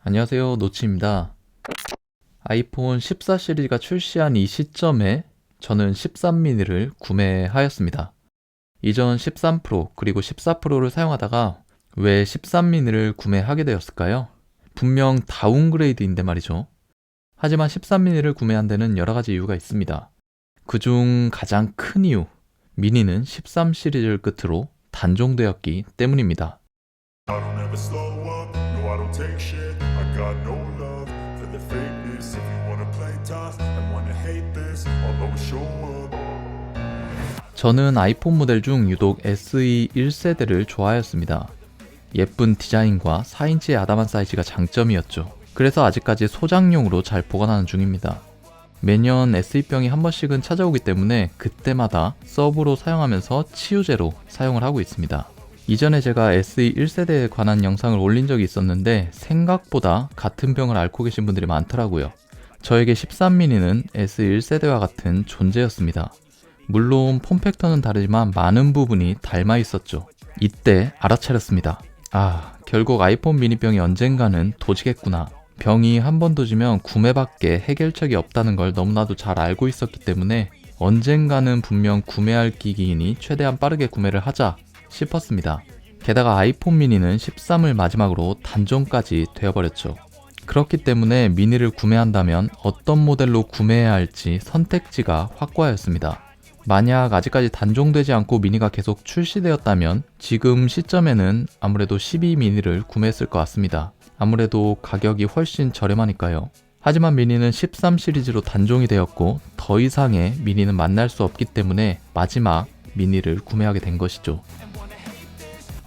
안녕하세요, 노치입니다. 아이폰 14 시리즈가 출시한 이 시점에 저는 13 미니를 구매하였습니다. 이전 13 프로 그리고 14 프로를 사용하다가 왜 13 미니를 구매하게 되었을까요? 분명 다운그레이드인데 말이죠. 하지만 13 미니를 구매한 데는 여러 가지 이유가 있습니다. 그중 가장 큰 이유, 미니는 13 시리즈를 끝으로 단종되었기 때문입니다. I don't ever slow up, no I don't take shit. I got no love for the fakeness. If you wanna play tough and wanna hate this, I'll always show up. 저는 아이폰 모델 중 유독 SE 1세대를 좋아하였습니다. 예쁜 디자인과 4인치의 아담한 사이즈가 장점이었죠. 그래서 아직까지 소장용으로 잘 보관하는 중입니다. 매년 SE병이 한 번씩은 찾아오기 때문에 그때마다 서브로 사용하면서 치유제로 사용을 하고 있습니다. 이전에 제가 SE 1세대에 관한 영상을 올린 적이 있었는데 생각보다 같은 병을 앓고 계신 분들이 많더라고요. 저에게 13 미니는 SE 1세대와 같은 존재였습니다. 물론 폼팩터는 다르지만 많은 부분이 닮아 있었죠. 이때 알아차렸습니다. 결국 아이폰 미니병이 언젠가는 도지겠구나. 병이 한 번 도지면 구매밖에 해결책이 없다는 걸 너무나도 잘 알고 있었기 때문에 언젠가는 분명 구매할 기기이니 최대한 빠르게 구매를 하자 싶었습니다. 게다가 아이폰 미니는 13을 마지막으로 단종까지 되어버렸죠. 그렇기 때문에 미니를 구매한다면 어떤 모델로 구매해야 할지 선택지가 확고하였습니다. 만약 아직까지 단종되지 않고 미니가 계속 출시되었다면 지금 시점에는 아무래도 12 미니를 구매했을 것 같습니다. 아무래도 가격이 훨씬 저렴하니까요. 하지만 미니는 13 시리즈로 단종이 되었고 더 이상의 미니는 만날 수 없기 때문에 마지막 미니를 구매하게 된 것이죠.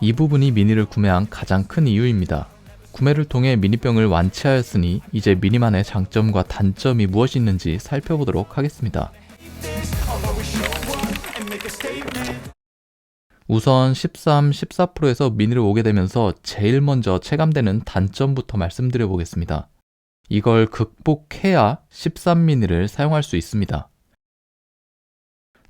이 부분이 미니를 구매한 가장 큰 이유입니다. 구매를 통해 미니병을 완치하였으니 이제 미니만의 장점과 단점이 무엇이 있는지 살펴보도록 하겠습니다. 우선 13, 14 프로에서 미니를 오게 되면서 제일 먼저 체감되는 단점부터 말씀드려 보겠습니다. 이걸 극복해야 13 미니를 사용할 수 있습니다.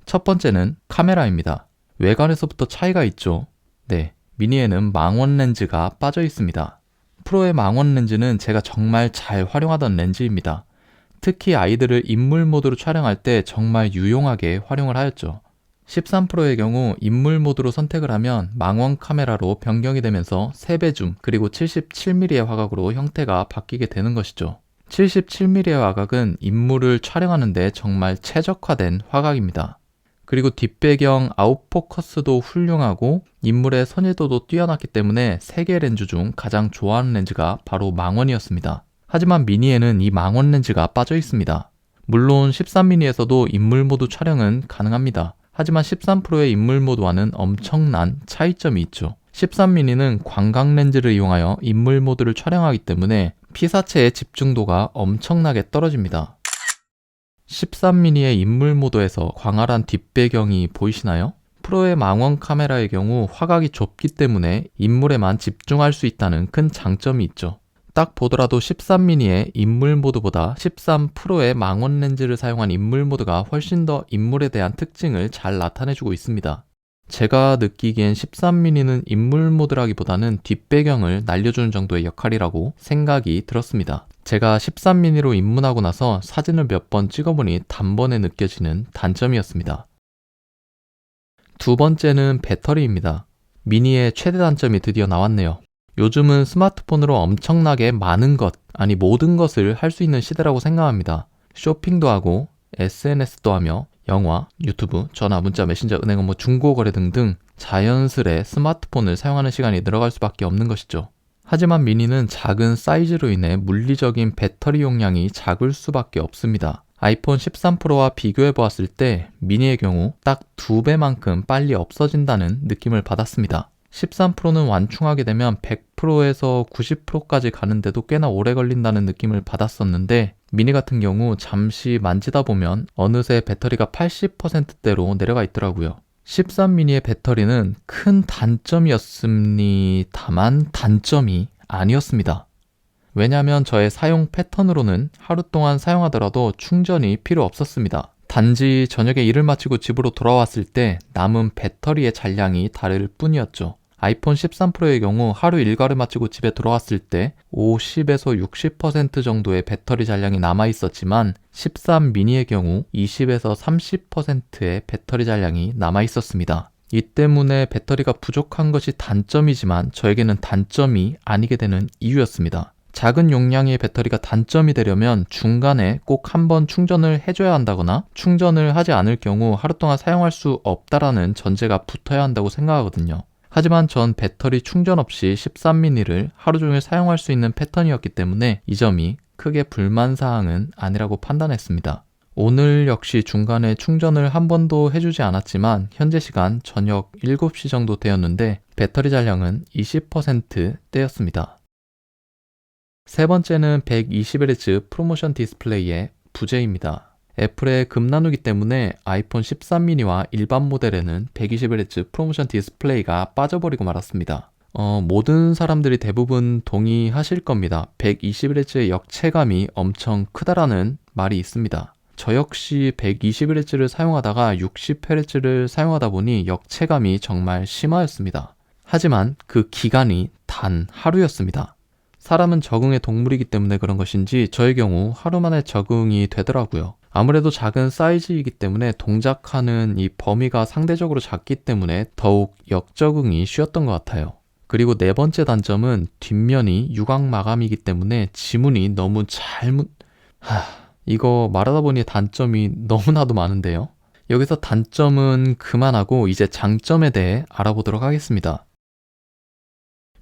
첫 번째는 카메라입니다. 외관에서부터 차이가 있죠. 네, 미니에는 망원 렌즈가 빠져 있습니다. 프로의 망원 렌즈는 제가 정말 잘 활용하던 렌즈입니다. 특히 아이들을 인물 모드로 촬영할 때 정말 유용하게 활용을 하였죠. 13 프로의 경우 인물 모드로 선택을 하면 망원 카메라로 변경이 되면서 3배 줌 그리고 77mm의 화각으로 형태가 바뀌게 되는 것이죠. 77mm의 화각은 인물을 촬영하는데 정말 최적화된 화각입니다. 그리고 뒷배경 아웃포커스도 훌륭하고 인물의 선회도도 뛰어났기 때문에 3개 렌즈 중 가장 좋아하는 렌즈가 바로 망원이었습니다. 하지만 미니에는 이 망원 렌즈가 빠져 있습니다. 물론 13 미니에서도 인물 모드 촬영은 가능합니다. 하지만 13 프로의 인물 모드와는 엄청난 차이점이 있죠. 13 미니는 광각 렌즈를 이용하여 인물 모드를 촬영하기 때문에 피사체의 집중도가 엄청나게 떨어집니다. 13 미니의 인물 모드에서 광활한 뒷배경이 보이시나요? 프로의 망원 카메라의 경우 화각이 좁기 때문에 인물에만 집중할 수 있다는 큰 장점이 있죠. 딱 보더라도 13 미니의 인물 모드보다 13 프로의 망원 렌즈를 사용한 인물 모드가 훨씬 더 인물에 대한 특징을 잘 나타내주고 있습니다. 제가 느끼기엔 13 미니는 인물 모드라기보다는 뒷배경을 날려주는 정도의 역할이라고 생각이 들었습니다. 제가 13 미니로 입문하고 나서 사진을 몇 번 찍어보니 단번에 느껴지는 단점이었습니다. 두 번째는 배터리입니다. 미니의 최대 단점이 드디어 나왔네요. 요즘은 스마트폰으로 엄청나게 많은 것, 아니 모든 것을 할 수 있는 시대라고 생각합니다. 쇼핑도 하고 SNS도 하며 영화, 유튜브, 전화, 문자, 메신저, 은행 업무, 중고거래 등등 자연스레 스마트폰을 사용하는 시간이 늘어갈 수밖에 없는 것이죠. 하지만 미니는 작은 사이즈로 인해 물리적인 배터리 용량이 작을 수밖에 없습니다. 아이폰 13 프로와 비교해 보았을 때 미니의 경우 딱 2배만큼 빨리 없어진다는 느낌을 받았습니다. 13 프로는 완충하게 되면 100%에서 90%까지 가는데도 꽤나 오래 걸린다는 느낌을 받았었는데 미니 같은 경우 잠시 만지다 보면 어느새 배터리가 80%대로 내려가 있더라고요. 13 미니의 배터리는 큰 단점이었습니다만 단점이 아니었습니다. 왜냐하면 저의 사용 패턴으로는 하루 동안 사용하더라도 충전이 필요 없었습니다. 단지 저녁에 일을 마치고 집으로 돌아왔을 때 남은 배터리의 잔량이 다를 뿐이었죠. 아이폰 13 프로의 경우 하루 일과를 마치고 집에 돌아왔을 때 50에서 60% 정도의 배터리 잔량이 남아 있었지만 13 미니의 경우 20에서 30%의 배터리 잔량이 남아 있었습니다. 이 때문에 배터리가 부족한 것이 단점이지만 저에게는 단점이 아니게 되는 이유였습니다. 작은 용량의 배터리가 단점이 되려면 중간에 꼭 한번 충전을 해줘야 한다거나 충전을 하지 않을 경우 하루 동안 사용할 수 없다라는 전제가 붙어야 한다고 생각하거든요. 하지만 전 배터리 충전 없이 13미니를 하루 종일 사용할 수 있는 패턴이었기 때문에 이 점이 크게 불만사항은 아니라고 판단했습니다. 오늘 역시 중간에 충전을 한 번도 해주지 않았지만 현재 시간 저녁 7시 정도 되었는데 배터리 잔량은 20%대였습니다. 세 번째는 120Hz 프로모션 디스플레이의 부재입니다. 애플의 금나누기 때문에 아이폰 13 미니와 일반 모델에는 120Hz 프로모션 디스플레이가 빠져버리고 말았습니다. 모든 사람들이 대부분 동의하실 겁니다. 120Hz의 역체감이 엄청 크다라는 말이 있습니다. 저 역시 120Hz를 사용하다가 60Hz를 사용하다 보니 역체감이 정말 심하였습니다. 하지만 그 기간이 단 하루였습니다. 사람은 적응의 동물이기 때문에 그런 것인지 저의 경우 하루 만에 적응이 되더라고요. 아무래도 작은 사이즈이기 때문에 동작하는 이 범위가 상대적으로 작기 때문에 더욱 역적응이 쉬웠던 것 같아요. 그리고 네 번째 단점은 뒷면이 유광 마감이기 때문에 지문이 너무 이거 말하다 보니 단점이 너무나도 많은데요. 여기서 단점은 그만하고 이제 장점에 대해 알아보도록 하겠습니다.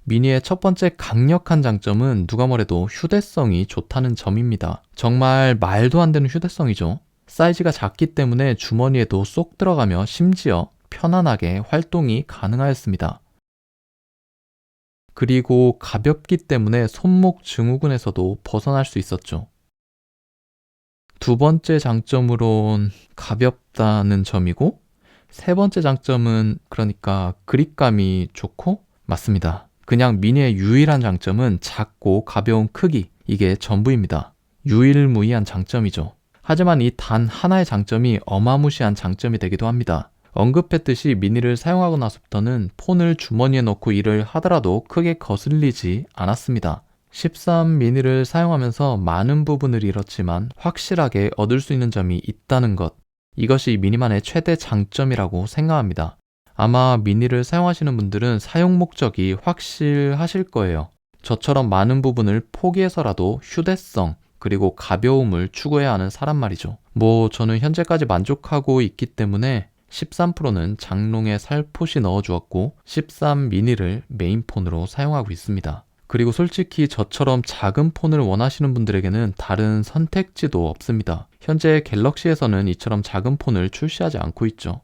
미니의 첫 번째 강력한 장점은 누가 뭐래도 휴대성이 좋다는 점입니다. 정말 말도 안 되는 휴대성이죠. 사이즈가 작기 때문에 주머니에도 쏙 들어가며 심지어 편안하게 활동이 가능하였습니다. 그리고 가볍기 때문에 손목 증후군에서도 벗어날 수 있었죠. 두 번째 장점으론 가볍다는 점이고 세 번째 장점은 그러니까 그립감이 좋고 맞습니다. 그냥 미니의 유일한 장점은 작고 가벼운 크기, 이게 전부입니다. 유일무이한 장점이죠. 하지만 이 단 하나의 장점이 어마무시한 장점이 되기도 합니다. 언급했듯이 미니를 사용하고 나서부터는 폰을 주머니에 넣고 일을 하더라도 크게 거슬리지 않았습니다. 13 미니를 사용하면서 많은 부분을 잃었지만 확실하게 얻을 수 있는 점이 있다는 것, 이것이 미니만의 최대 장점이라고 생각합니다. 아마 미니를 사용하시는 분들은 사용 목적이 확실하실 거예요. 저처럼 많은 부분을 포기해서라도 휴대성 그리고 가벼움을 추구해야 하는 사람 말이죠. 저는 현재까지 만족하고 있기 때문에 13 프로는 장롱에 살포시 넣어주었고 13 미니를 메인폰으로 사용하고 있습니다. 그리고 솔직히 저처럼 작은 폰을 원하시는 분들에게는 다른 선택지도 없습니다. 현재 갤럭시에서는 이처럼 작은 폰을 출시하지 않고 있죠.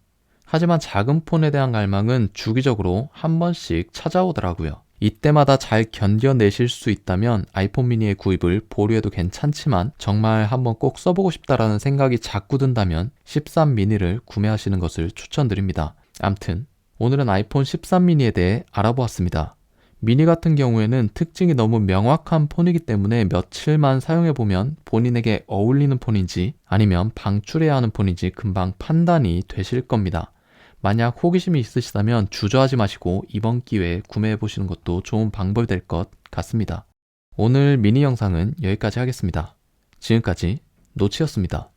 하지만 작은 폰에 대한 갈망은 주기적으로 한 번씩 찾아오더라고요. 이때마다 잘 견뎌내실 수 있다면 아이폰 미니의 구입을 보류해도 괜찮지만 정말 한번 꼭 써보고 싶다라는 생각이 자꾸 든다면 13 미니를 구매하시는 것을 추천드립니다. 암튼 오늘은 아이폰 13 미니에 대해 알아보았습니다. 미니 같은 경우에는 특징이 너무 명확한 폰이기 때문에 며칠만 사용해보면 본인에게 어울리는 폰인지 아니면 방출해야 하는 폰인지 금방 판단이 되실 겁니다. 만약 호기심이 있으시다면 주저하지 마시고 이번 기회에 구매해보시는 것도 좋은 방법이 될 것 같습니다. 오늘 미니 영상은 여기까지 하겠습니다. 지금까지 노치였습니다.